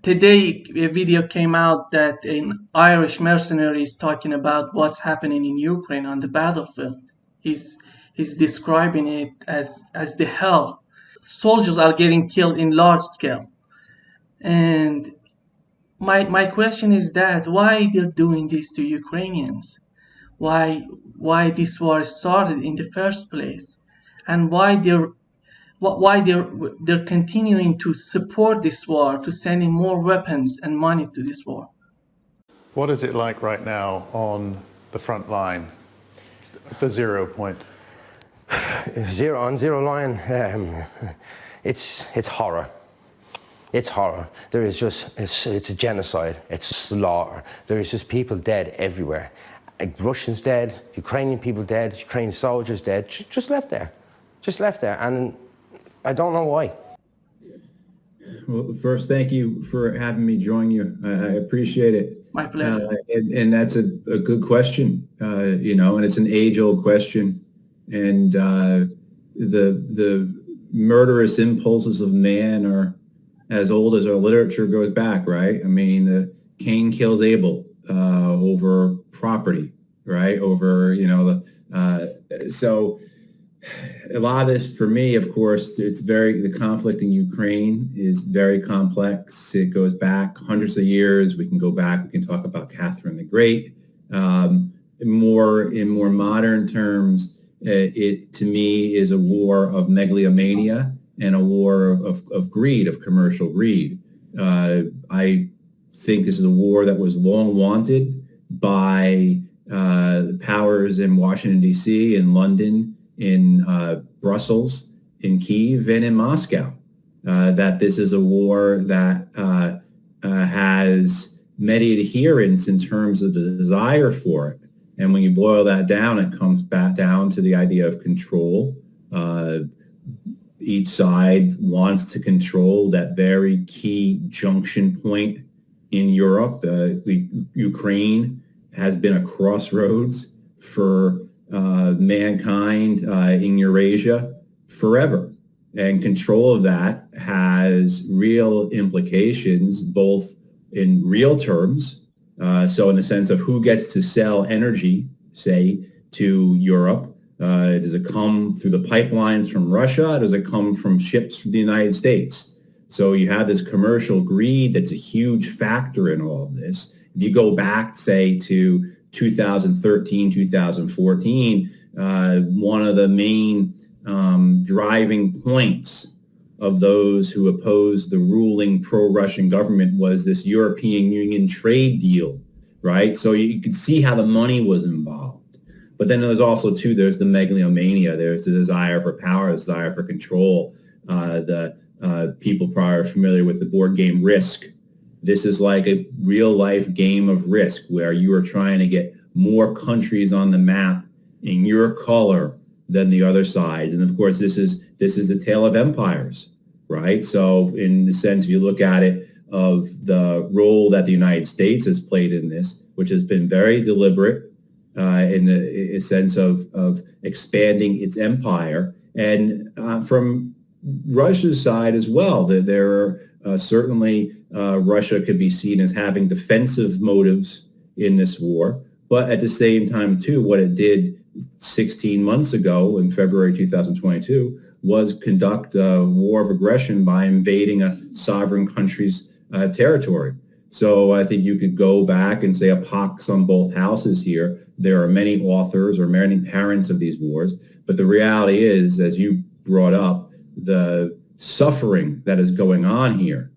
Today, a video came out that an Irish mercenary is talking about what's happening in Ukraine on the battlefield. He's he's describing it as the hell. Soldiers are getting killed in large scale, and my question is that why they're doing this to Ukrainians? Why why this war started in the first place, and why they're continuing to support this war, to sending more weapons and money to this war. What is it like right now on the front line, the 0 point? Zero line, it's horror. It's horror. There is just, it's a genocide. It's slaughter. There is just people dead everywhere. Russians dead, Ukrainian people dead, Ukrainian soldiers dead, just left there. Just left there, and I don't know why. Well, first, thank you for having me join you. I appreciate it. My pleasure. And that's a good question, and it's an age-old question. And the murderous impulses of man are as old as our literature goes back, right? I mean, Cain kills Abel over property, right? Over, so a lot of this, for me, of course, the conflict in Ukraine is very complex. It goes back hundreds of years. We can go back, we can talk about Catherine the Great. In more modern terms, it, to me, is a war of megalomania and a war of greed, of commercial greed. I think this is a war that was long wanted by the powers in Washington, D.C., in London, in Brussels, in Kyiv, and in Moscow. That this is a war that has many adherents in terms of the desire for it. And when you boil that down, it comes back down to the idea of control. Each side wants to control that very key junction point in Europe. Ukraine has been a crossroads for mankind in Eurasia forever. And control of that has real implications, both in real terms, so in the sense of who gets to sell energy, say, to Europe. Does it come through the pipelines from Russia? Does it come from ships from the United States? So you have this commercial greed that's a huge factor in all of this. If you go back, say, to 2013, 2014, one of the main driving points of those who opposed the ruling pro-Russian government was this European Union trade deal, right? So you could see how the money was involved. But then there's also, too, there's the megalomania. There's the desire for power, the desire for control. People probably are familiar with the board game Risk. This is like a real-life game of Risk where you are trying to get more countries on the map in your color than the other side. And, of course, this is the tale of empires, right? So in the sense, if you look at it, of the role that the United States has played in this, which has been very deliberate, in the sense of expanding its empire, and from Russia's side as well, that there are certainly Russia could be seen as having defensive motives in this war, but at the same time, too, what it did 16 months ago in February 2022 was conduct a war of aggression by invading a sovereign country's territory. So I think you could go back and say a pox on both houses here. There are many authors or many parents of these wars, but the reality is, as you brought up, the suffering that is going on here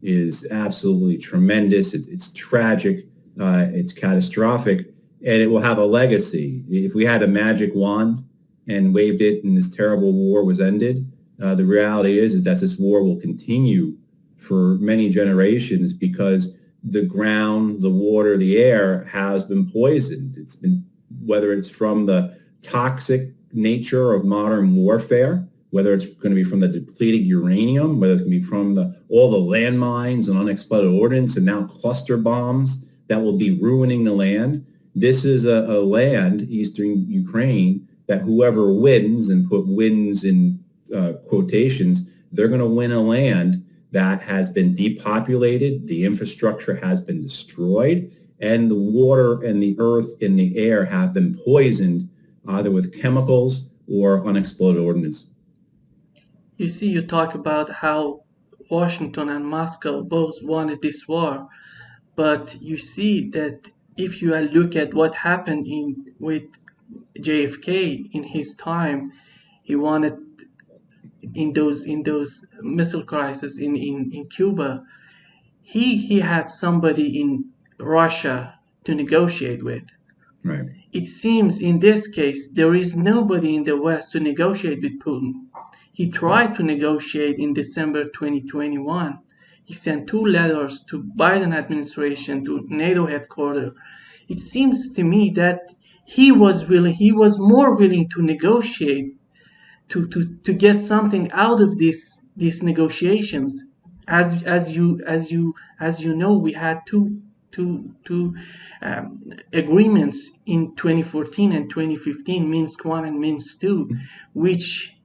is absolutely tremendous. It's tragic. It's catastrophic, and it will have a legacy. If we had a magic wand and waved it and this terrible war was ended, the reality is that this war will continue for many generations because the ground, the water, the air has been poisoned. It's been, whether it's from the toxic nature of modern warfare, whether it's going to be from the depleted uranium, whether it's going to be from all the landmines and unexploded ordnance and now cluster bombs that will be ruining the land. This is a land, eastern Ukraine, that whoever wins, and put wins in quotations, they're going to win a land that has been depopulated, the infrastructure has been destroyed, and the water and the earth and the air have been poisoned either with chemicals or unexploded ordnance. You see, you talk about how Washington and Moscow both wanted this war, but you see that if you look at what happened with JFK in his time, he wanted in those missile crisis in Cuba, he had somebody in Russia to negotiate with. Right. It seems in this case there is nobody in the West to negotiate with Putin. He tried to negotiate in December 2021. He sent 2 letters to Biden administration, to NATO headquarters. It seems to me that he was more willing to negotiate to get something out of these negotiations. As you know, we had two agreements in 2014 and 2015, Minsk I and Minsk II, which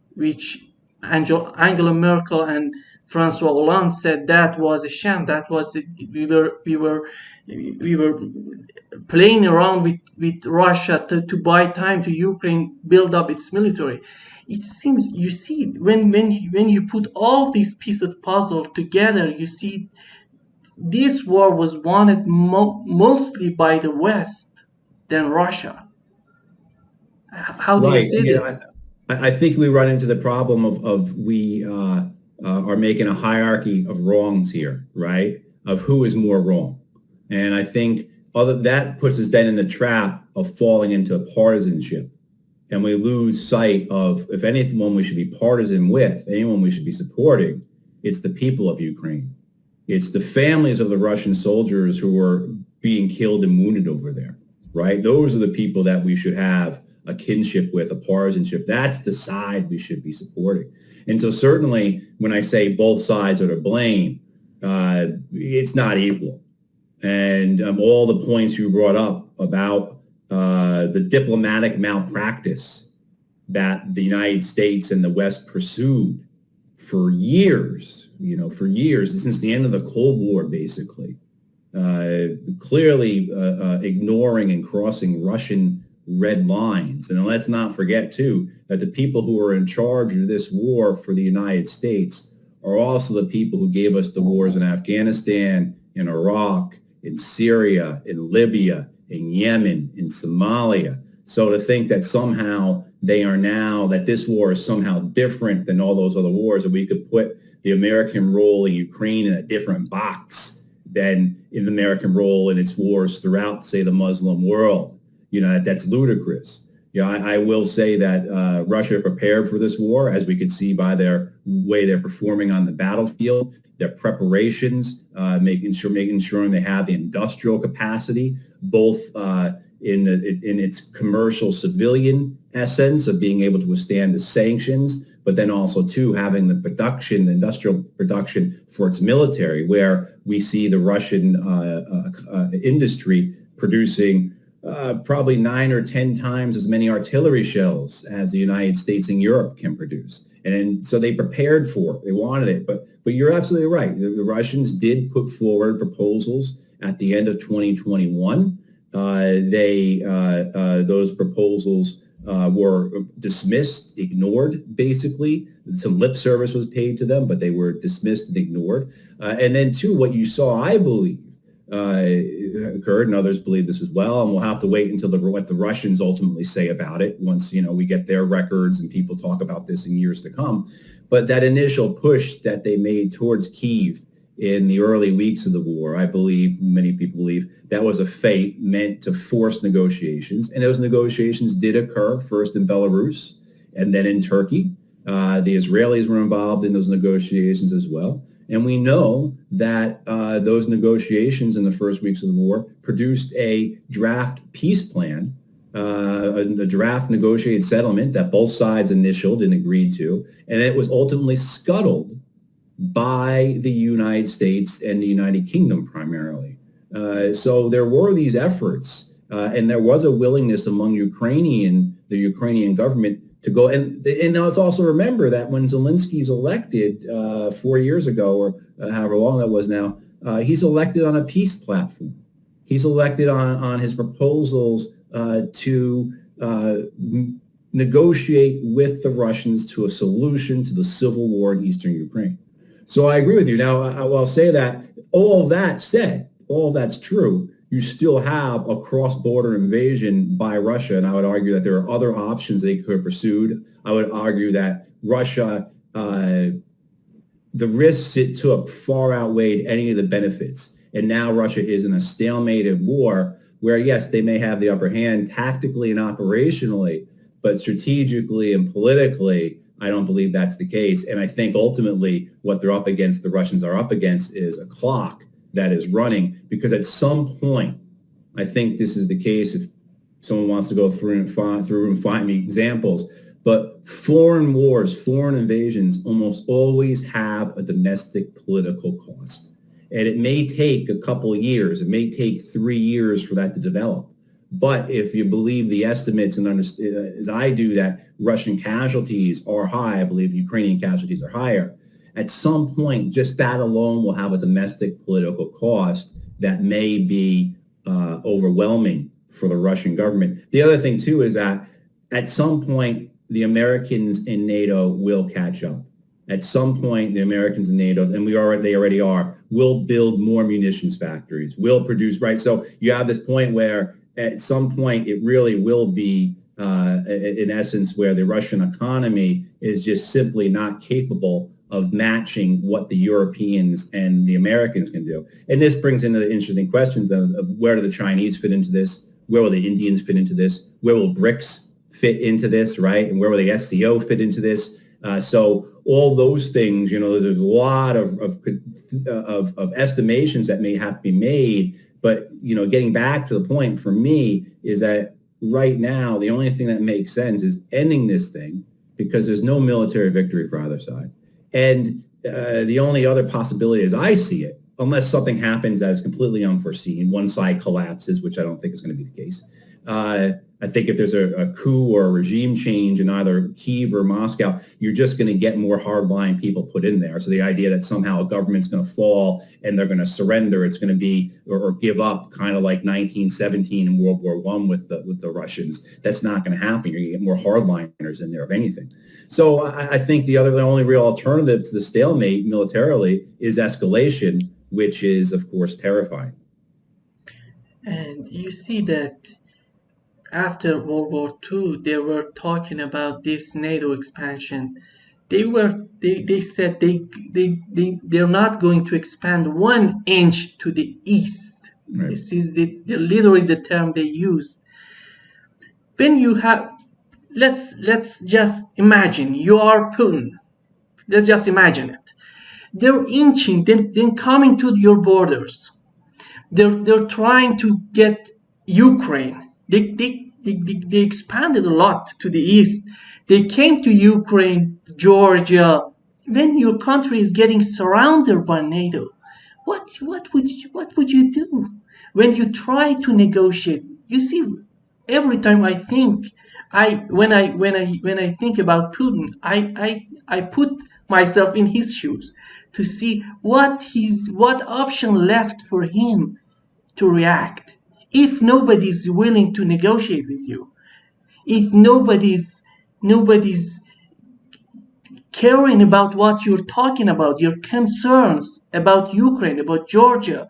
Angela Merkel and Francois Hollande said that was a sham. That was we were playing around with Russia to buy time to Ukraine build up its military. It seems, you see, when you put all these pieces of puzzle together, you see this war was wanted mostly by the West than Russia. How do you Right. see this? I think we run into the problem of we are making a hierarchy of wrongs here, right? Of who is more wrong. And I think that puts us then in the trap of falling into partisanship. And we lose sight of, if anyone we should be partisan with, anyone we should be supporting, it's the people of Ukraine. It's the families of the Russian soldiers who are being killed and wounded over there, right? Those are the people that we should have a kinship with, a partisanship. That's the side we should be supporting. And so certainly when I say both sides are to blame, it's not equal. And all the points you brought up about the diplomatic malpractice that the United States and the West pursued for years, since the end of the Cold War, basically, clearly ignoring and crossing Russian red lines. And let's not forget, too, that the people who are in charge of this war for the United States are also the people who gave us the wars in Afghanistan, in Iraq, in Syria, in Libya, in Yemen, in Somalia. So to think that somehow that this war is somehow different than all those other wars, and we could put the American role in Ukraine in a different box than in the American role in its wars throughout, say, the Muslim world, that's ludicrous. I will say that Russia prepared for this war, as we could see by their way they're performing on the battlefield, their preparations, making sure they have the industrial capacity, both in its commercial civilian essence of being able to withstand the sanctions, but then also too having the industrial production for its military, where we see the Russian industry producing probably 9 or 10 times as many artillery shells as the United States and Europe can produce. And so they prepared for it. They wanted it. But you're absolutely right. The Russians did put forward proposals at the end of 2021. Those proposals were dismissed, ignored, basically. Some lip service was paid to them, but they were dismissed and ignored. And then, too, what you saw, I believe, occurred, and others believe this as well, and we'll have to wait until what the Russians ultimately say about it once, we get their records and people talk about this in years to come. But that initial push that they made towards Kyiv in the early weeks of the war, I believe, many people believe, that was a feint meant to force negotiations. And those negotiations did occur first in Belarus and then in Turkey. The Israelis were involved in those negotiations as well. And we know that those negotiations in the first weeks of the war produced a draft peace plan, a draft negotiated settlement that both sides initialed and agreed to. And it was ultimately scuttled by the United States and the United Kingdom primarily. So there were these efforts, and there was a willingness among the Ukrainian government to go. And let's also remember that when Zelensky's elected 4 years ago, or however long that was now, he's elected on a peace platform. He's elected on his proposals to negotiate with the Russians to a solution to the civil war in eastern Ukraine. So I agree with you. Now, I'll say that all of that said, all that's true, you still have a cross-border invasion by Russia, and I would argue that there are other options they could have pursued. I would argue that Russia, the risks it took far outweighed any of the benefits, and now Russia is in a stalemated war where, yes, they may have the upper hand tactically and operationally, but strategically and politically, I don't believe that's the case. And I think ultimately what they're up against, the Russians are up against, is a clock that is running, because at some point, I think this is the case if someone wants to go through and find me examples, but foreign wars, foreign invasions almost always have a domestic political cost. And it may take a couple of years, it may take 3 years for that to develop. But if you believe the estimates, and as I do, that Russian casualties are high, I believe Ukrainian casualties are higher, at some point, just that alone will have a domestic political cost that may be overwhelming for the Russian government. The other thing, too, is that at some point, the Americans in NATO will catch up. At some point, the Americans in NATO, and they already are, will build more munitions factories, will produce, right? So you have this point where at some point it really will be, in essence, where the Russian economy is just simply not capable of matching what the Europeans and the Americans can do. And this brings into the interesting questions of where do the Chinese fit into this? Where will the Indians fit into this? Where will BRICS fit into this, right? And where will the SCO fit into this? So all those things, there's a lot of estimations that may have to be made. But, getting back to the point for me is that right now, the only thing that makes sense is ending this thing, because there's no military victory for either side. And the only other possibility, as I see it, unless something happens that is completely unforeseen, one side collapses, which I don't think is going to be the case. I think if there's a coup or a regime change in either Kyiv or Moscow, you're just going to get more hardline people put in there. So the idea that somehow a government's going to fall and they're going to surrender, it's going to be or give up, kind of like 1917 in World War I with the Russians, that's not going to happen. You're going to get more hardliners in there, if anything. So I think the only real alternative to the stalemate militarily is escalation, which is, of course, terrifying. And you see that after World War II, they were talking about this NATO expansion. They said they're not going to expand 1 inch to the east. Right. This is literally the term they used. When you have, let's just imagine you are Putin. Let's just imagine it. They're inching, then coming to your borders. They're trying to get Ukraine. They expanded a lot to the east. They came to Ukraine, Georgia. When your country is getting surrounded by NATO, what would you do when you try to negotiate? You see, every time when I think about Putin, I put myself in his shoes to see what option left for him to react. If nobody's willing to negotiate with you, if nobody's caring about what you're talking about, your concerns about Ukraine, about Georgia,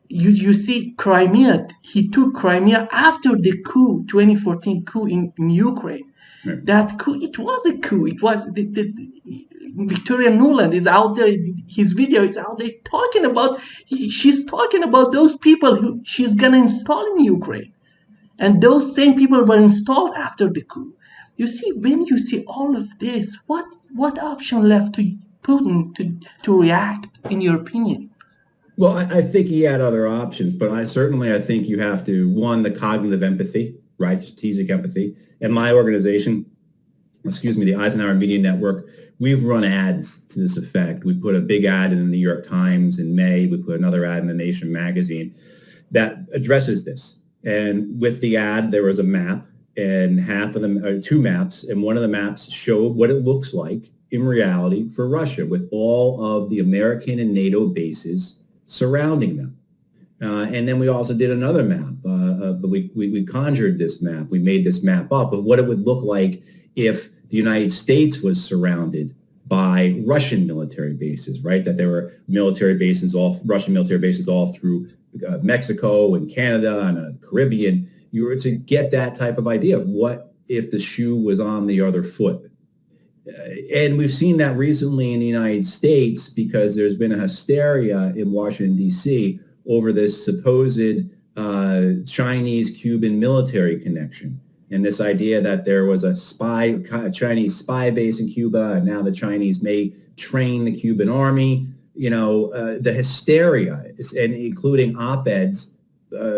you see Crimea. He took Crimea after the coup, 2014 coup in Ukraine. Yeah. That coup, it was a coup. It was Victoria Nuland is out there. His video is out there talking about. She's talking about those people who she's gonna install in Ukraine, and those same people were installed after the coup. You see, when you see all of this, what option left to Putin to react, in your opinion? Well, I think he had other options, but I think you have to, one, the cognitive empathy, right, strategic empathy. And my organization, the Eisenhower Media Network, we've run ads to this effect. We put a big ad in the New York Times in May. We put another ad in The Nation magazine that addresses this. And with the ad, there was a map. and half of them are two maps, and one of the maps showed what it looks like in reality for Russia, with all of the American and NATO bases surrounding them. And then we also did another map, but we conjured this map. We made this map up of what it would look like if the United States was surrounded by Russian military bases, right? That there were Russian military bases all through Mexico and Canada and the Caribbean. You were to get that type of idea of what if the shoe was on the other foot. And we've seen that recently in the United States because there's been a hysteria in Washington, D.C. over this supposed Chinese-Cuban military connection. And this idea that there was a Chinese spy base in Cuba, and now the Chinese may train the Cuban army. The hysteria, and including op-eds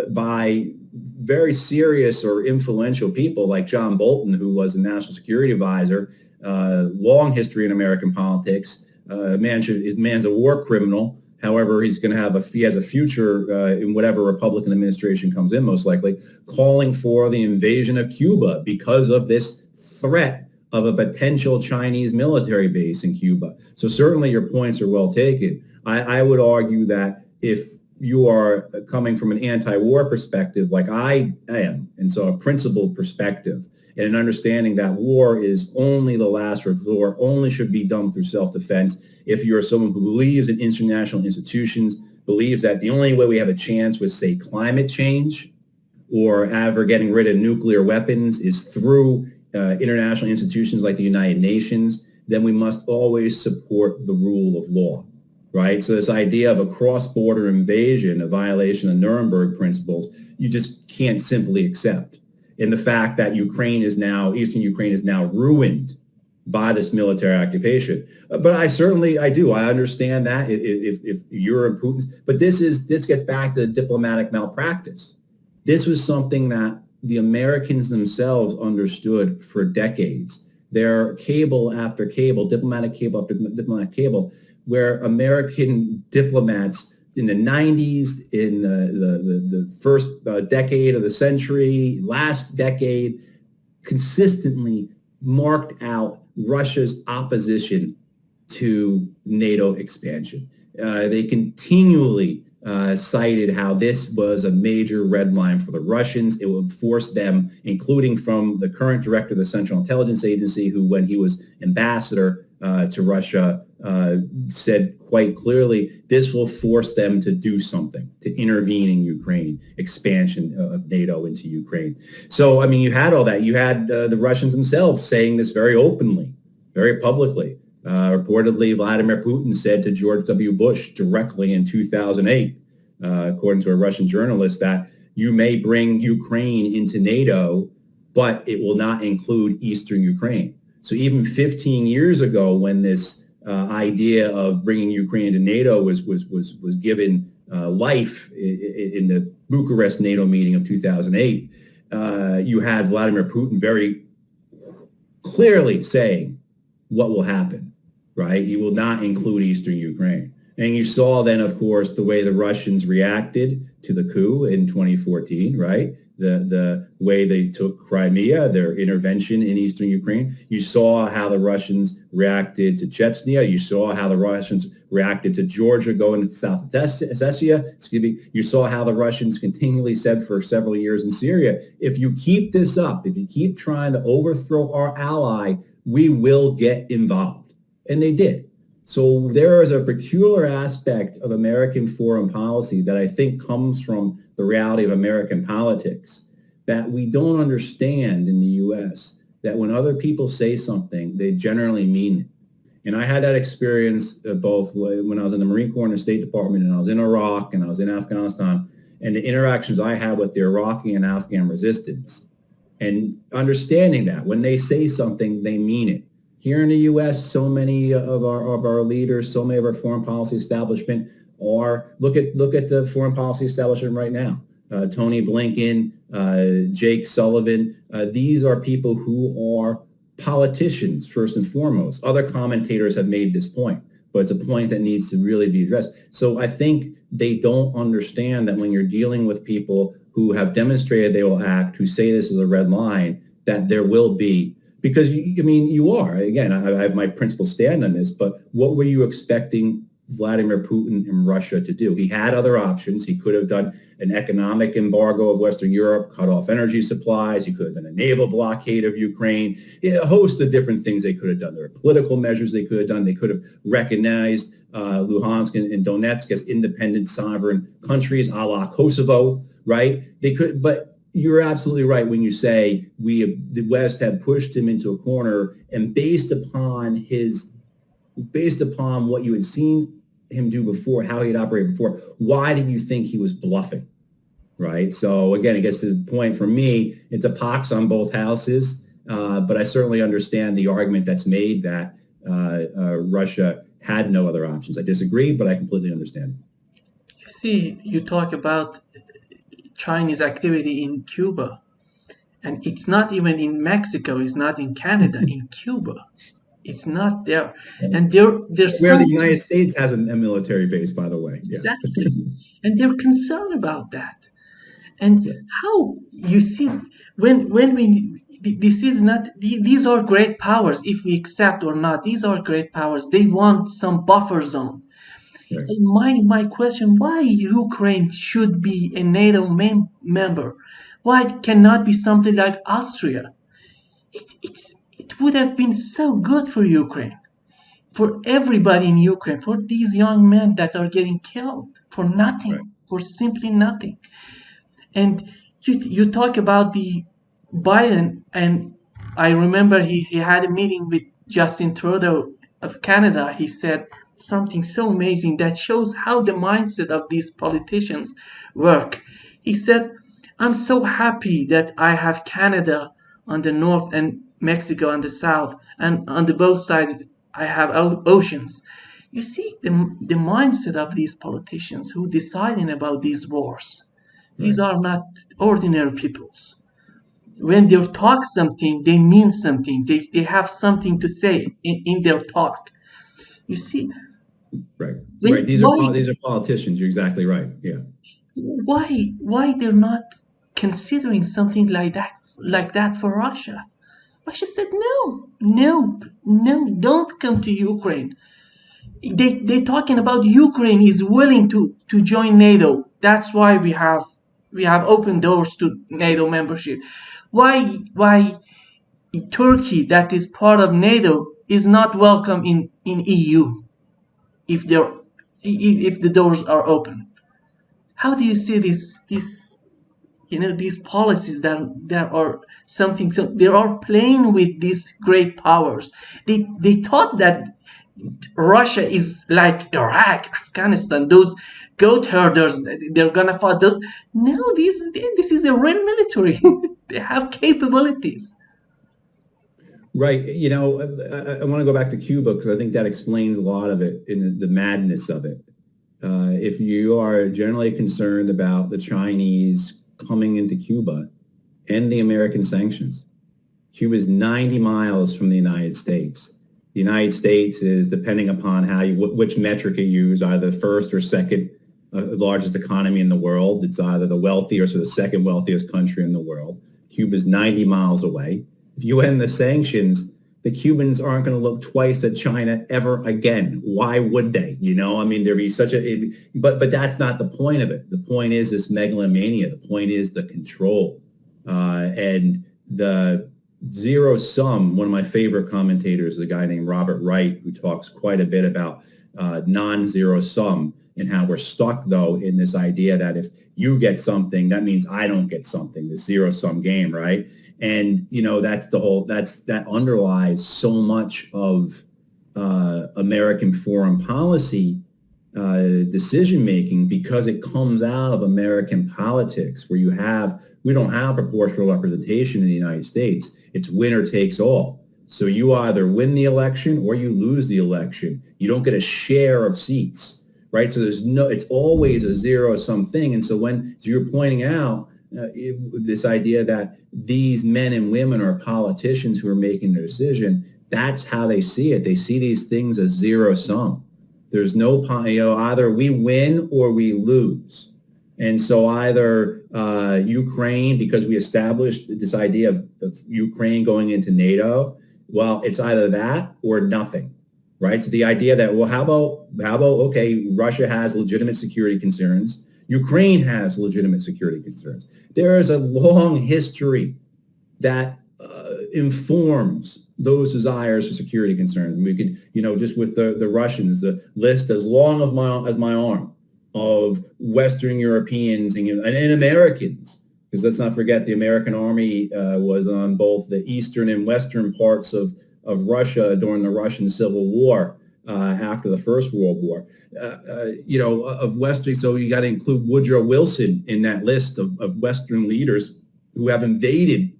by very serious or influential people like John Bolton, who was a national security advisor, long history in American politics. Man's a war criminal. However, he has a future in whatever Republican administration comes in, most likely, calling for the invasion of Cuba because of this threat of a potential Chinese military base in Cuba. So certainly your points are well taken. I would argue that if you are coming from an anti-war perspective like I am, and so a principled perspective, and an understanding that war is only the last resort, only should be done through self-defense. If you're someone who believes in international institutions, believes that the only way we have a chance with, say, climate change or ever getting rid of nuclear weapons is through international institutions like the United Nations, then we must always support the rule of law, right? So this idea of a cross-border invasion, a violation of Nuremberg principles, you just can't simply accept. And the fact that Eastern Ukraine is now ruined by this military occupation. But I understand that if you're in Putin's, but this gets back to the diplomatic malpractice. This was something that the Americans themselves understood for decades. There cable after cable, diplomatic cable after diplomatic cable, where American diplomats in the 90s, in the first decade of the century, last decade, consistently marked out Russia's opposition to NATO expansion. They continually cited how this was a major red line for the Russians. It would force them, including from the current director of the Central Intelligence Agency, who, when he was ambassador to Russia, said quite clearly, this will force them to do something, to intervene in Ukraine, expansion of NATO into Ukraine. So, I mean, you had all that. You had the Russians themselves saying this very openly, very publicly. Reportedly, Vladimir Putin said to George W. Bush directly in 2008, according to a Russian journalist, that you may bring Ukraine into NATO, but it will not include Eastern Ukraine. So even 15 years ago, when this idea of bringing Ukraine to NATO was given life in the Bucharest NATO meeting of 2008, you had Vladimir Putin very clearly saying what will happen, right? He will not include Eastern Ukraine. And you saw then, of course, the way the Russians reacted to the coup in 2014, right? The way they took Crimea, their intervention in Eastern Ukraine. You saw how the Russians reacted to Chechnya. You saw how the Russians reacted to Georgia going to South Ossetia. You saw how the Russians continually said for several years in Syria, if you keep this up, if you keep trying to overthrow our ally, we will get involved. And they did. So there is a peculiar aspect of American foreign policy that I think comes from the reality of American politics that we don't understand in the U.S., that when other people say something, they generally mean it. And I had that experience both when I was in the Marine Corps and the State Department, and I was in Iraq and I was in Afghanistan, and the interactions I had with the Iraqi and Afghan resistance, and understanding that when they say something, they mean it. Here in the U.S., so many of our leaders, so many of our foreign policy establishment are, look at the foreign policy establishment right now. Tony Blinken, Jake Sullivan, these are people who are politicians first and foremost. Other commentators have made this point, but it's a point that needs to really be addressed. So I think they don't understand that when you're dealing with people who have demonstrated they will act, who say this is a red line, that there will be, because you are, again, I have my principal stand on this, but what were you expecting Vladimir Putin in Russia to do? He had other options. He could have done an economic embargo of Western Europe, cut off energy supplies. He could have done a naval blockade of Ukraine. A host of different things they could have done. There are political measures they could have done. They could have recognized Luhansk and Donetsk as independent sovereign countries, a la Kosovo, right? They could, but you're absolutely right when you say the West had pushed him into a corner, and based upon what you had seen him do before, how he had operated before, why did you think he was bluffing, right? So again, it gets to the point for me, it's a pox on both houses, but I certainly understand the argument that's made that Russia had no other options. I disagree, but I completely understand. You see, you talk about Chinese activity in Cuba, and it's not even in Mexico, it's not in Canada, in Cuba. It's not there. And there's where the United States has a military base, by the way. Exactly. And they're concerned about that. And how you see when we this is not, these are great powers, if we accept or not, these are great powers. They want some buffer zone. Right. My question, why Ukraine should be a NATO member? Why it cannot be something like Austria? It would have been so good for Ukraine, for everybody in Ukraine, for these young men that are getting killed for nothing, right, for simply nothing. And you talk about the Biden, and I remember he had a meeting with Justin Trudeau of Canada. He said something so amazing that shows how the mindset of these politicians work. He said, I'm so happy that I have Canada on the north and Mexico on the south, and on the both sides I have oceans. You see the mindset of these politicians who deciding about these wars. Right. These are not ordinary peoples. When they talk something, they mean something. They have something to say in their talk. You see. Right. Right. These are politicians. You're exactly right. Yeah. Why they're not considering something like that for Russia? Russia said no, don't come to Ukraine. They're talking about Ukraine is willing to join NATO. That's why we have open doors to NATO membership. Why Turkey, that is part of NATO, is not welcome in EU if the doors are open? How do you see these policies that are something, so they are playing with these great powers. They thought that Russia is like Iraq, Afghanistan, those goat herders, they're gonna fight those. No, this is a real military. They have capabilities. Right. I want to go back to Cuba because I think that explains a lot of it, in the madness of it. If you are generally concerned about the Chinese coming into Cuba and the American sanctions, Cuba is 90 miles from the United States. The United States is, depending upon which metric you use, either the first or second largest economy in the world. It's either the wealthiest or the second wealthiest country in the world. Cuba is 90 miles away. If you end the sanctions, the Cubans aren't going to look twice at China ever again. Why would they? There'd be such but that's not the point of it. The point is this megalomania. The point is the control. And the zero sum, one of my favorite commentators is a guy named Robert Wright, who talks quite a bit about non-zero sum and how we're stuck, though, in this idea that if you get something, that means I don't get something, the zero sum game, right? And, that underlies so much of American foreign policy decision-making, because it comes out of American politics, where we don't have proportional representation in the United States. It's winner takes all. So you either win the election or you lose the election. You don't get a share of seats, right? So it's always a zero-sum thing. And so you're pointing out, this idea that these men and women are politicians who are making their decision, that's how they see it. They see these things as zero sum. There's no, either we win or we lose. And so either Ukraine, because we established this idea of Ukraine going into NATO, well, it's either that or nothing, right? So the idea that, well, how about, okay, Russia has legitimate security concerns. Ukraine has legitimate security concerns. There is a long history that informs those desires for security concerns. And we could, just with the Russians, the list as long as my arm of Western Europeans and Americans, because let's not forget the American army was on both the eastern and western parts of Russia during the Russian Civil War after the First World War. Of Western, so you got to include Woodrow Wilson in that list of Western leaders who have invaded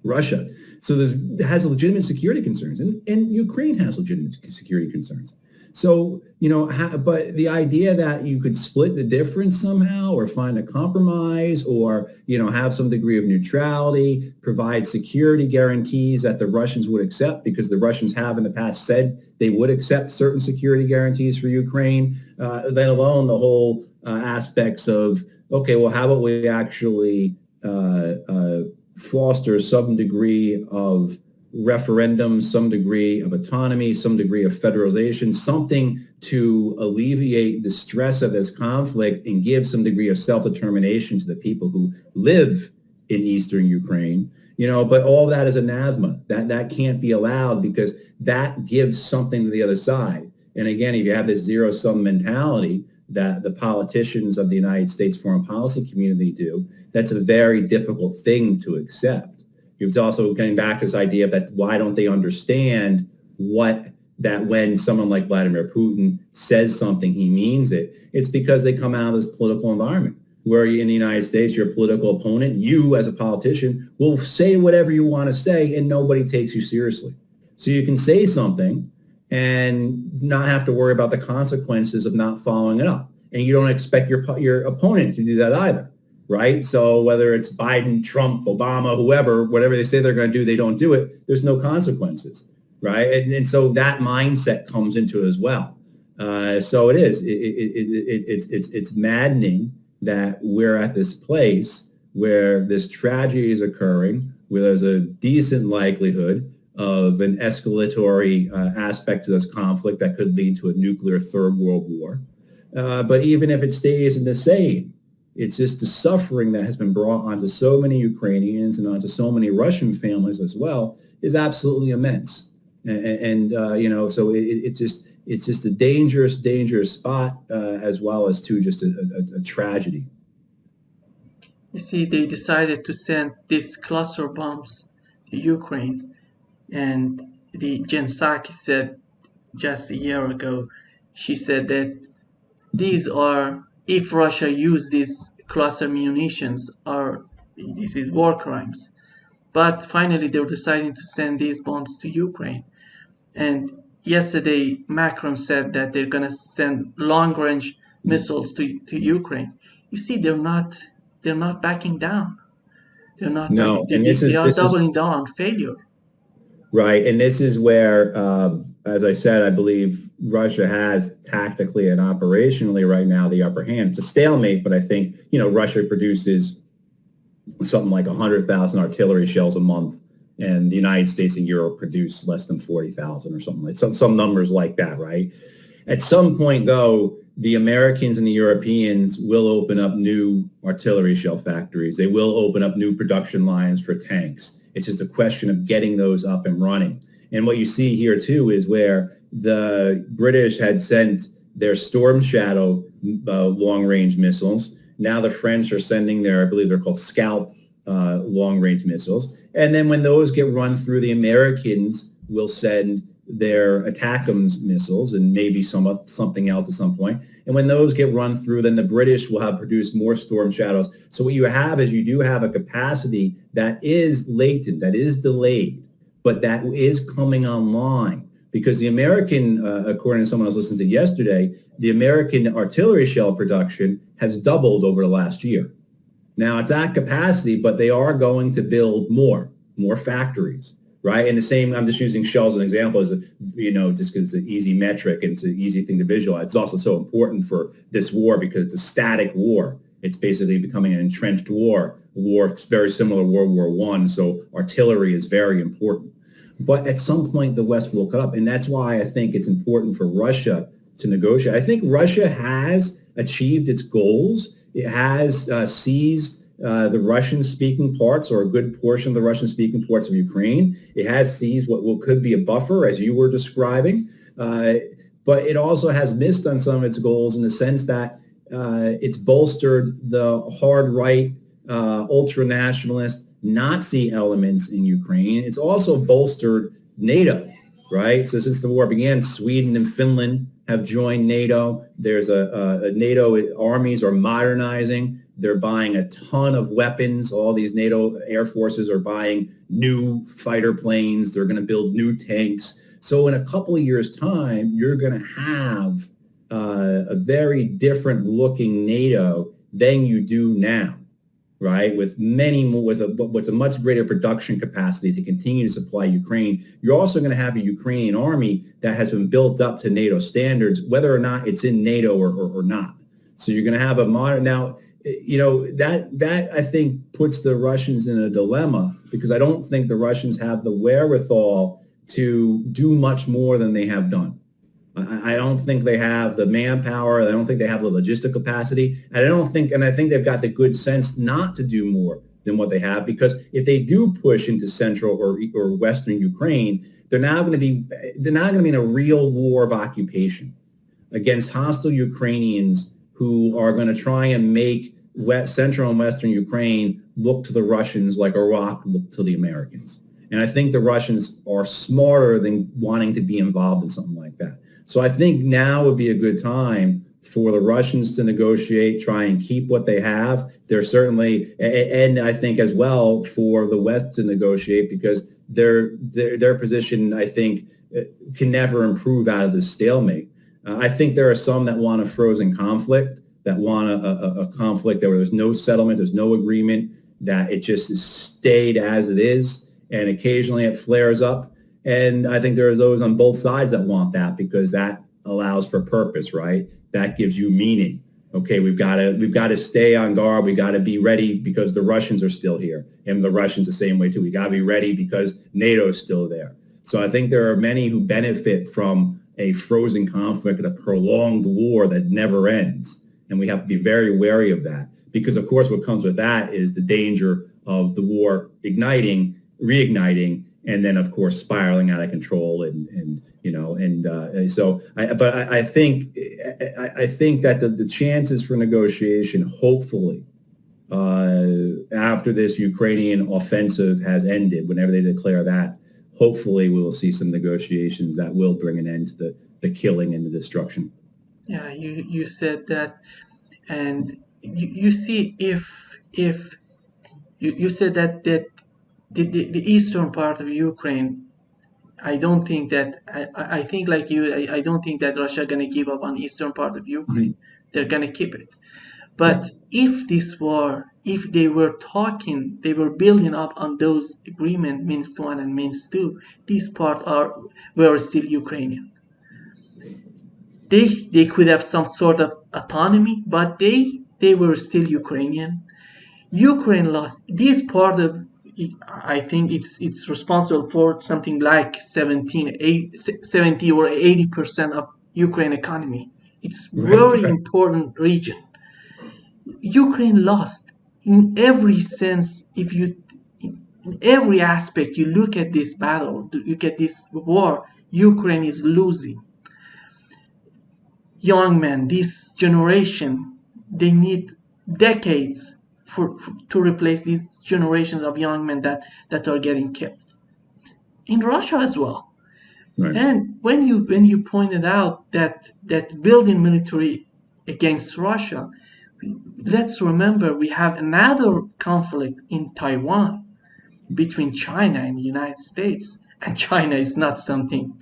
Russia. So it has legitimate security concerns, and Ukraine has legitimate security concerns. So, but the idea that you could split the difference somehow or find a compromise or, have some degree of neutrality, provide security guarantees that the Russians would accept, because the Russians have in the past said they would accept certain security guarantees for Ukraine, let alone the whole aspects of, okay, well, how about we actually foster some degree of referendum, some degree of autonomy, some degree of federalization, something to alleviate the stress of this conflict and give some degree of self-determination to the people who live in eastern Ukraine. But all that is anathema. That can't be allowed, because that gives something to the other side. And again, if you have this zero-sum mentality that the politicians of the United States foreign policy community do, that's a very difficult thing to accept. It's also getting back to this idea that why don't they understand that when someone like Vladimir Putin says something, he means it. It's because they come out of this political environment where in the United States, your political opponent, you as a politician, will say whatever you want to say and nobody takes you seriously. So you can say something and not have to worry about the consequences of not following it up. And you don't expect your opponent to do that either. Right? So whether it's Biden, Trump, Obama, whoever, whatever they say they're going to do, they don't do it. There's no consequences. Right? And so that mindset comes into it as well. So it is. It's maddening that we're at this place where this tragedy is occurring, where there's a decent likelihood of an escalatory aspect to this conflict that could lead to a nuclear third world war. But even if it stays in the same, it's just the suffering that has been brought onto so many Ukrainians and onto so many Russian families as well is absolutely immense. And so it's just a dangerous, dangerous spot as well as just a tragedy. You see, they decided to send these cluster bombs to Ukraine, and Jen Psaki said just a year ago, she said that these are, if Russia used these cluster munitions, this is war crimes. But finally, they're deciding to send these bombs to Ukraine. And yesterday, Macron said that they're going to send long-range missiles to Ukraine. You see, they're not backing down. They're not. No, and they are doubling down on failure. Right, and this is where, as I said, I believe Russia has tactically and operationally right now the upper hand. It's a stalemate, but I think, Russia produces something like 100,000 artillery shells a month, and the United States and Europe produce less than 40,000 or something like some numbers like that, right? At some point, though, the Americans and the Europeans will open up new artillery shell factories. They will open up new production lines for tanks. It's just a question of getting those up and running. And what you see here, too, is where the British had sent their Storm Shadow long-range missiles. Now the French are sending their, I believe they're called Scalp long-range missiles. And then when those get run through, the Americans will send their ATACMS missiles and maybe something else at some point. And when those get run through, then the British will have produced more Storm Shadows. So what you have is you do have a capacity that is latent, that is delayed, but that is coming online. Because the American, according to someone I was listening to yesterday, the American artillery shell production has doubled over the last year. Now, it's at capacity, but they are going to build more factories. Right. And the same, I'm just using shells as an example, as just because it's an easy metric and it's an easy thing to visualize. It's also so important for this war because it's a static war. It's basically becoming an entrenched war, a war very similar to World War I. So artillery is very important. But at some point, the West woke up, and that's why I think it's important for Russia to negotiate. I think Russia has achieved its goals. It has seized the Russian-speaking parts, or a good portion of the Russian-speaking parts of Ukraine. It has seized what could be a buffer, as you were describing. But it also has missed on some of its goals in the sense that it's bolstered the hard right, ultra-nationalist, Nazi elements in Ukraine. It's also bolstered NATO, right? So since the war began, Sweden and Finland have joined NATO. There's a NATO armies are modernizing. They're buying a ton of weapons. All these NATO air forces are buying new fighter planes. They're going to build new tanks. So in a couple of years' time, you're going to have a very different looking NATO than you do now, right? With many more, with a much greater production capacity to continue to supply Ukraine. You're also going to have a Ukrainian army that has been built up to NATO standards, whether or not it's in NATO or not. So you're going to have a modern now. You know, that I think puts the Russians in a dilemma, because I don't think the Russians have the wherewithal to do much more than they have done. I don't think they have the manpower. I don't think they have the logistic capacity. And I think they've got the good sense not to do more than what they have, because if they do push into central or western Ukraine, they're not going to be in a real war of occupation against hostile Ukrainians who are going to try and make central and western Ukraine look to the Russians like Iraq looked to the Americans. And I think the Russians are smarter than wanting to be involved in something like that. So I think now would be a good time for the Russians to negotiate, try and keep what they have. They're certainly, and I think as well for the West to negotiate, because their position, I think, can never improve out of this stalemate. I think there are some that want a frozen conflict, that want a conflict where there's no settlement, there's no agreement, that it just is stayed as it is, and occasionally it flares up. And I think there are those on both sides that want that, because that allows for purpose, right? That gives you meaning. Okay, we've got to stay on guard. We got to be ready because the Russians are still here, and the Russians the same way too. We got to be ready because NATO is still there. So I think there are many who benefit from a frozen conflict, a prolonged war that never ends. And we have to be very wary of that, because of course what comes with that is the danger of the war reigniting, and then of course spiraling out of control. I think that the chances for negotiation, hopefully, after this Ukrainian offensive has ended, whenever they declare that, hopefully we will see some negotiations that will bring an end to the killing and the destruction. Yeah, you said that, and you see if you said that the eastern part of Ukraine, I don't think that I think like you, I don't think that Russia gonna give up on eastern part of Ukraine. Mm-hmm. They're gonna keep it. But if they were building up on those agreements, Minsk 1 and Minsk 2, these parts were still Ukrainian. They could have some sort of autonomy, but they were still Ukrainian. Ukraine lost this part of. I think it's responsible for something like 70 or 80% of Ukraine economy. It's very important region. Ukraine lost in every sense. In every aspect, you look at this battle, you look at this war, Ukraine is losing. Young men, this generation, they need decades to replace these generations of young men that are getting killed. In Russia as well. Right. And when you pointed out that building military against Russia, let's remember we have another conflict in Taiwan between China and the United States. And China is not something,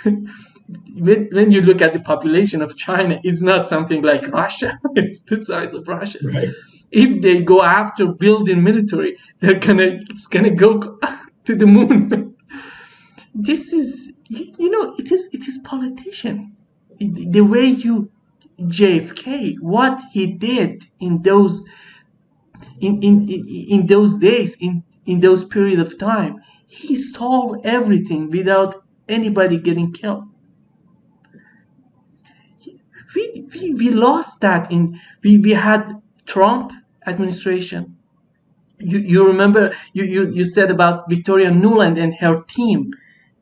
when you look at the population of China, it's not something like Russia. It's the size of Russia. Right. If they go after building military, it's gonna go to the moon. This is, it is politician. The way JFK, what he did in those days, in those period of time, he solved everything without anybody getting killed. We lost that we had Trump administration. You remember you said about Victoria Nuland and her team,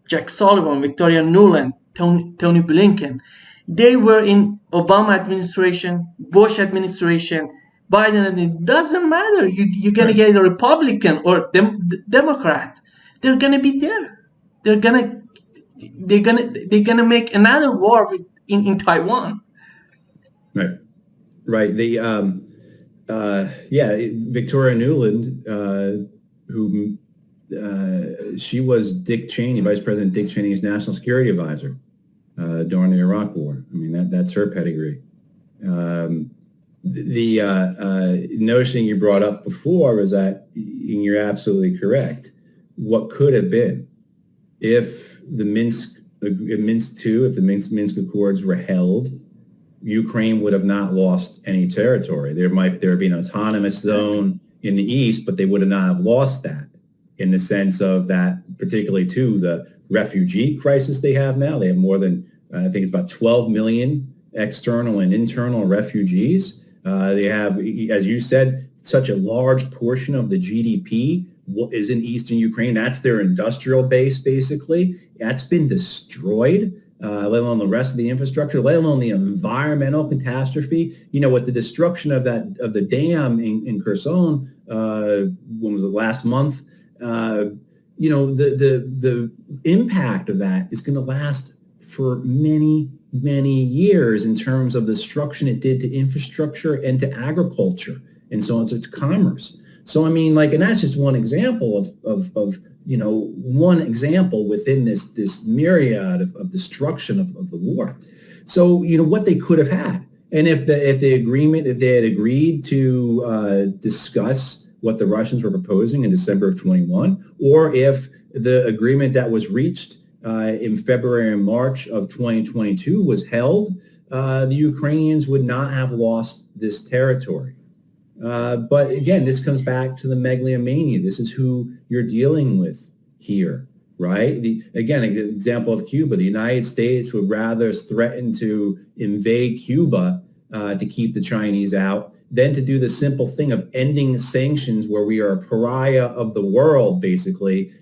Jack Sullivan, Victoria Nuland, Tony Blinken. They were in Obama administration, Bush administration, Biden. It doesn't matter. You're gonna get a Republican or Democrat. They're gonna be there. They're gonna make another war in Taiwan. Right. Right. Victoria Nuland, who she was Dick Cheney, Vice President Dick Cheney's national security advisor during the Iraq War. I mean, that's her pedigree. The notion you brought up before was that, and you're absolutely correct, what could have been if the Minsk Accords were held, Ukraine would have not lost any territory. There would be an autonomous zone in the east, but they would not have lost that, in the sense of that, particularly to the refugee crisis they have now. They have more than, I think it's about 12 million external and internal refugees. They have, as you said, such a large portion of the GDP is in eastern Ukraine. That's their industrial base, basically. That's been destroyed. Let alone the rest of the infrastructure, let alone the environmental catastrophe. With the destruction of the dam in Kherson, when was it, last month? The impact of that is going to last for many, many years in terms of the destruction it did to infrastructure and to agriculture and so on, to commerce. So, I mean, and that's just one example of one example within this myriad of destruction of the war. So, what they could have had. And if they had agreed to discuss what the Russians were proposing in December of 21, or if the agreement that was reached in February and March of 2022 was held, the Ukrainians would not have lost this territory. But again, this comes back to the megalomania. This is who you're dealing with here, right? Again, an example of Cuba. The United States would rather threaten to invade Cuba to keep the Chinese out than to do the simple thing of ending sanctions, where we are a pariah of the world, basically,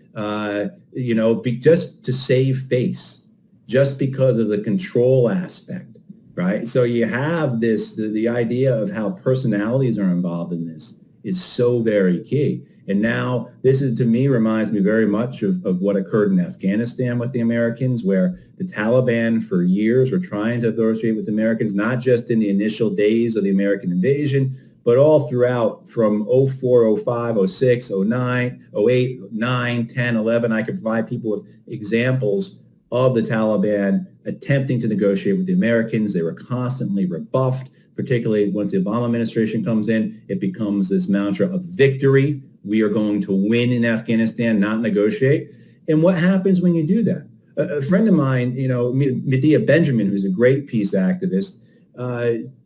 just to save face, just because of the control aspect. Right. So you have the idea of how personalities are involved in this is so very key. And now this is, to me, reminds me very much of what occurred in Afghanistan with the Americans, where the Taliban for years were trying to negotiate with the Americans, not just in the initial days of the American invasion, but all throughout from 04, 05, 06, 09, 08, 9, 10, 11. I could provide people with examples of the Taliban attempting to negotiate with the Americans. They were constantly rebuffed, particularly once the Obama administration comes in. It becomes this mantra of victory. We are going to win in Afghanistan, not negotiate. And what happens when you do that? A friend of mine, Medea Benjamin, who's a great peace activist,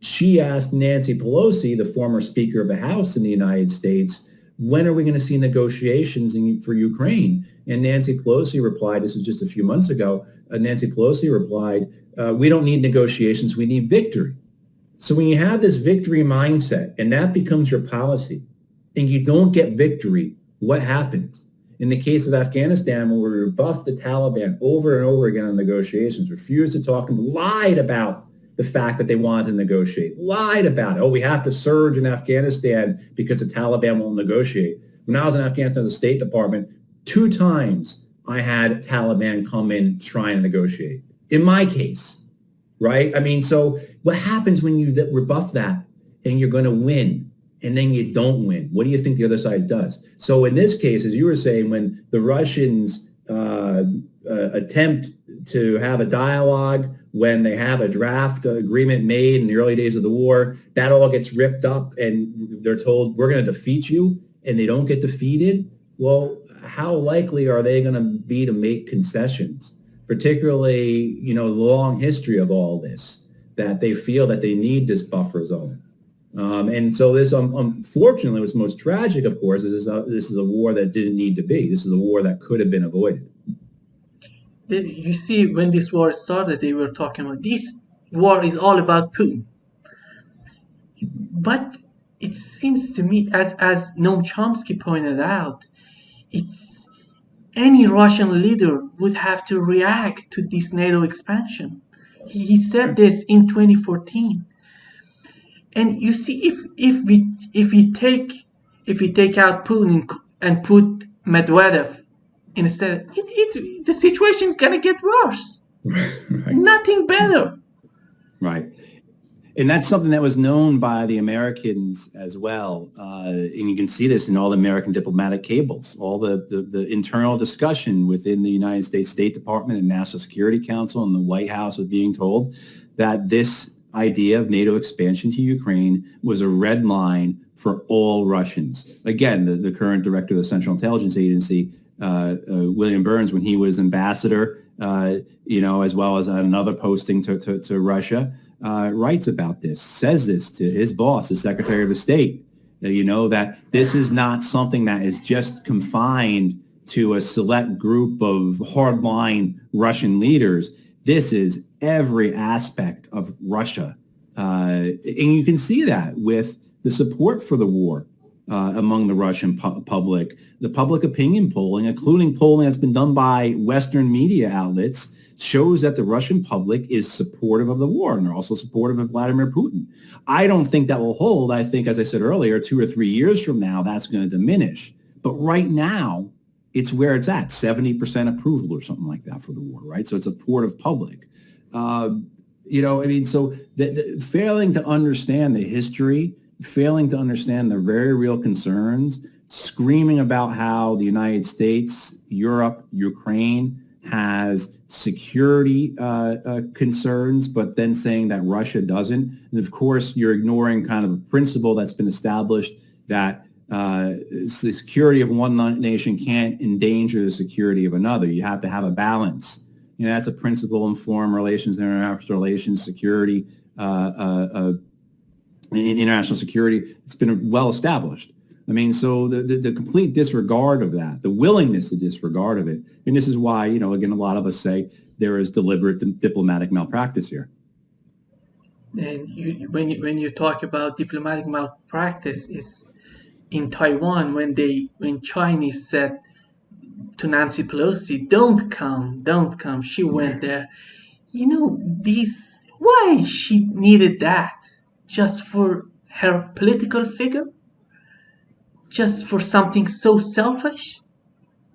she asked Nancy Pelosi, the former Speaker of the House in the United States, when are we going to see negotiations for Ukraine? And Nancy Pelosi replied, this was just a few months ago, Nancy Pelosi replied, we don't need negotiations, we need victory. So when you have this victory mindset and that becomes your policy and you don't get victory, what happens? In the case of Afghanistan, when we rebuffed the Taliban over and over again on negotiations, refused to talk to them, lied about the fact that they wanted to negotiate, lied about it. Oh, we have to surge in Afghanistan because the Taliban won't negotiate. When I was in Afghanistan as the State Department, 2 times I had Taliban come in trying to negotiate. In my case, right? I mean, so what happens when you rebuff that and you're going to win and then you don't win? What do you think the other side does? So in this case, as you were saying, when the Russians attempt to have a dialogue, when they have a draft agreement made in the early days of the war, that all gets ripped up and they're told, we're going to defeat you, and they don't get defeated. Well, how likely are they going to be to make concessions? Particularly, the long history of all this. that they feel that they need this buffer zone. And so this, unfortunately, what's most tragic, of course, is this is a war that didn't need to be. This is a war that could have been avoided. You see, when this war started, they were talking about this war is all about Putin. But it seems to me, as Noam Chomsky pointed out, it's any Russian leader would have to react to this NATO expansion. He said this in 2014. And you see, if we take out Putin and put Medvedev instead, the situation is gonna get worse. Right. Nothing better. Right. And that's something that was known by the Americans as well. And you can see this in all the American diplomatic cables, all the internal discussion within the United States State Department and National Security Council and the White House was being told that this idea of NATO expansion to Ukraine was a red line for all Russians. Again, the current director of the Central Intelligence Agency, William Burns, when he was ambassador, as well as another posting to Russia, writes about this, says this to his boss, the Secretary of the State, that this is not something that is just confined to a select group of hardline Russian leaders. This is every aspect of Russia. And you can see that with the support for the war among the Russian public. The public opinion polling, including polling that's been done by Western media outlets, shows that the Russian public is supportive of the war, and they're also supportive of Vladimir Putin. I don't think that will hold. I think, as I said earlier, 2 or 3 years from now, that's going to diminish. But right now, it's where it's at, 70% approval or something like that for the war, right? So it's a supportive public. So failing to understand the history, failing to understand the very real concerns, screaming about how the United States, Europe, Ukraine has security concerns, but then saying that Russia doesn't. And of course, you're ignoring kind of a principle that's been established that the security of one nation can't endanger the security of another. You have to have a balance. That's a principle in foreign relations, international relations, security, international security. It's been well established. So the complete disregard of that, the willingness to disregard of it, and this is why, again, a lot of us say there is deliberate diplomatic malpractice here. And when you talk about diplomatic malpractice, is in Taiwan when Chinese said to Nancy Pelosi, don't come. She went there. Why she needed that? Just for her political figure? Just for something so selfish?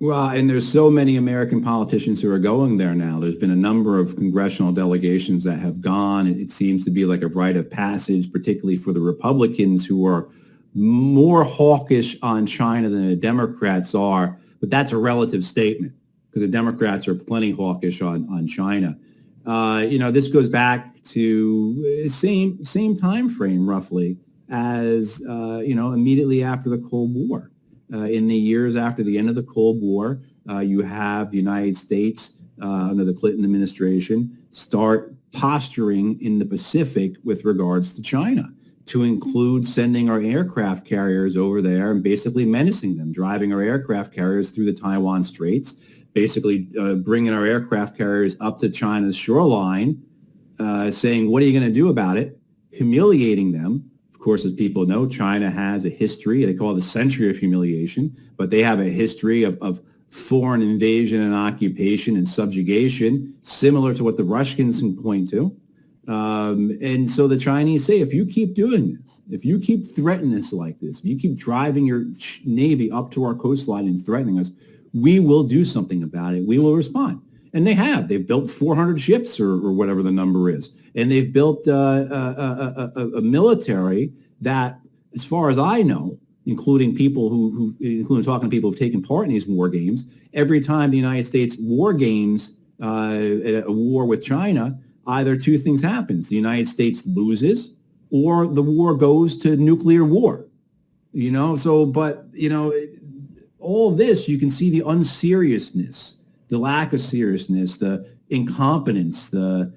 Well, and there's so many American politicians who are going there now. There's been a number of congressional delegations that have gone. It seems to be like a rite of passage, particularly for the Republicans who are more hawkish on China than the Democrats are. But that's a relative statement because the Democrats are plenty hawkish on China. This goes back to same time frame roughly as immediately after the Cold War. In the years after the end of the Cold War, you have the United States under the Clinton administration start posturing in the Pacific with regards to China, to include sending our aircraft carriers over there and basically menacing them, driving our aircraft carriers through the Taiwan Straits, basically bringing our aircraft carriers up to China's shoreline, saying, what are you going to do about it? Humiliating them. Of course, as people know, China has a history, they call it a century of humiliation, but they have a history of foreign invasion and occupation and subjugation, similar to what the Russians can point to. And so the Chinese say, if you keep doing this, if you keep threatening us like this, if you keep driving your Navy up to our coastline and threatening us, we will do something about it. We will respond. And they have. They've built 400 ships or whatever the number is. And they've built a military that, as far as I know, including including talking to people who've taken part in these war games, every time the United States war games a war with China, either two things happens. The United States loses or the war goes to nuclear war. All this, you can see the unseriousness, the lack of seriousness, the incompetence, the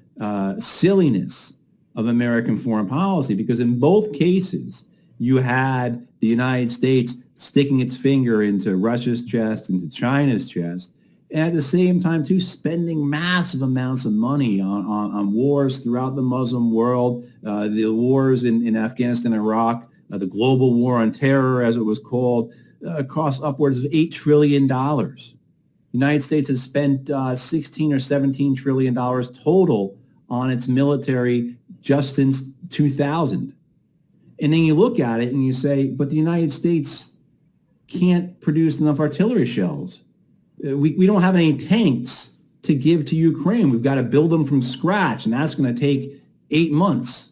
silliness of American foreign policy, because in both cases, you had the United States sticking its finger into Russia's chest, into China's chest, and at the same time, too, spending massive amounts of money on wars throughout the Muslim world, the wars in Afghanistan and Iraq, the global war on terror, as it was called, cost upwards of $8 trillion. The United States has spent 16 or 17 trillion dollars total on its military just since 2000. And then you look at it and you say, but the United States can't produce enough artillery shells. We don't have any tanks to give to Ukraine. We've got to build them from scratch, and that's going to take 8 months,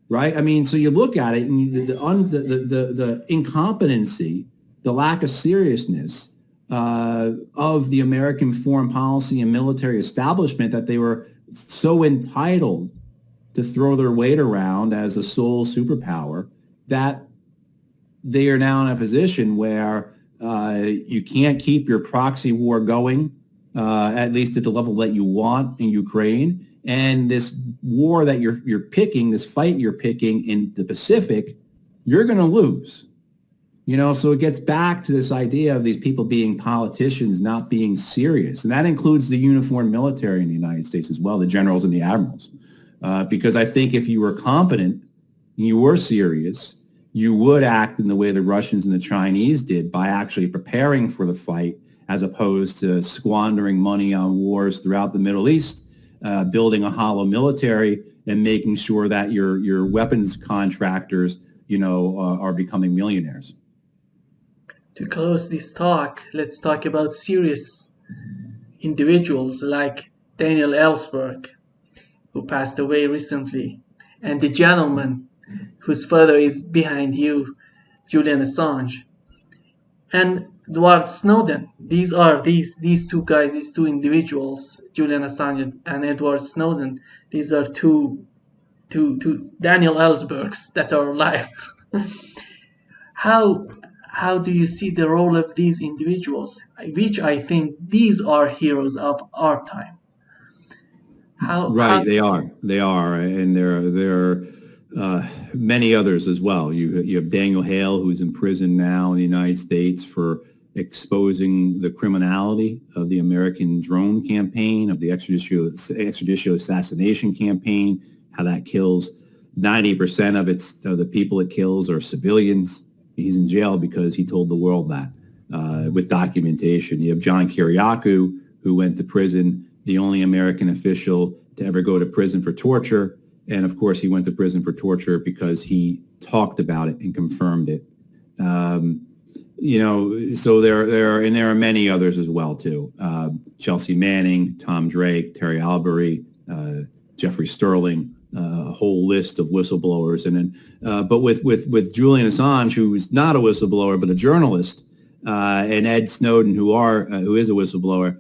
right? I mean, so you look at it, and the incompetency, the lack of seriousness of the American foreign policy and military establishment, that they were so entitled to throw their weight around as a sole superpower, that they are now in a position where you can't keep your proxy war going, at least at the level that you want in Ukraine. And this war that you're picking, this fight you're picking in the Pacific, you're going to lose. You know, so it gets back to this idea of these people being politicians, not being serious. And that includes the uniformed military in the United States as well, the generals and the admirals. Because I think if you were competent, you were serious, you would act in the way the Russians and the Chinese did, by actually preparing for the fight, as opposed to squandering money on wars throughout the Middle East, building a hollow military, and making sure that your weapons contractors, you know, are becoming millionaires. To close this talk, let's talk about serious individuals like Daniel Ellsberg, who passed away recently, and the gentleman whose photo is behind you, Julian Assange, and Edward Snowden. These are these two guys, these two individuals, Julian Assange and Edward Snowden. These are two Daniel Ellsbergs that are alive. How do you see the role of these individuals, which I think these are heroes of our time? They are, and there are many others as well. You have Daniel Hale, who's in prison now in the United States for exposing the criminality of the American drone campaign, of the extrajudicial assassination campaign, how that kills 90% of the people it kills are civilians. He's in jail because he told the world that, with documentation. You have John Kiriakou, who went to prison, the only American official to ever go to prison for torture. And of course, he went to prison for torture because he talked about it and confirmed it. You know, so there are many others as well too. Chelsea Manning, Tom Drake, Terry Albury, Jeffrey Sterling, a whole list of whistleblowers. And then, but with Julian Assange, who's not a whistleblower but a journalist, and Ed Snowden, who is a whistleblower,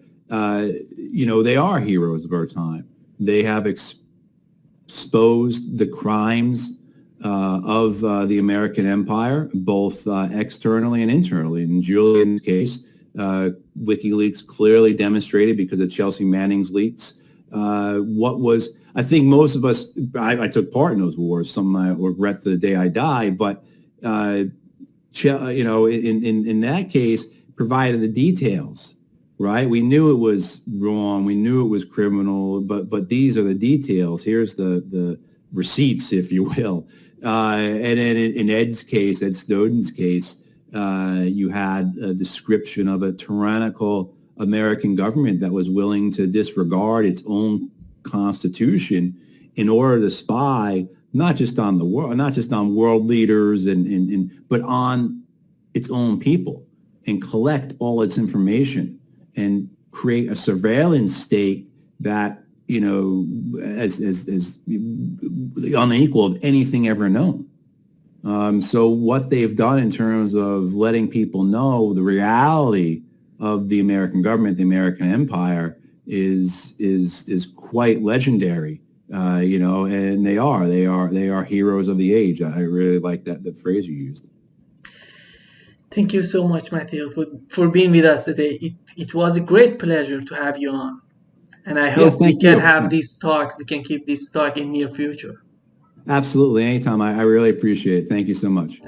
you know, they are heroes of our time. They have exposed the crimes of the American empire, both externally and internally. In Julian's case, WikiLeaks clearly demonstrated, because of Chelsea Manning's leaks, what was, I think most of us, I took part in those wars, something I regret to the day I die, but, you know, in that case, provided the details, right? We knew it was wrong. We knew it was criminal, but these are the details. Here's the receipts, if you will. And then in Ed Snowden's case, you had a description of a tyrannical American government that was willing to disregard its own constitution in order to spy not just on the world, not just on world leaders, but on its own people, and collect all its information and create a surveillance state that, you know, as unequal of anything ever known. So what they've done in terms of letting people know the reality of the American government, the American empire, is quite legendary. You know, and they are heroes of the age. I really like that phrase you used. Thank you so much, Matthew, for being with us today. It was a great pleasure to have you on. And I hope we can have these talks, we can keep this talk in near future. Absolutely. Anytime. I really appreciate it. Thank you so much.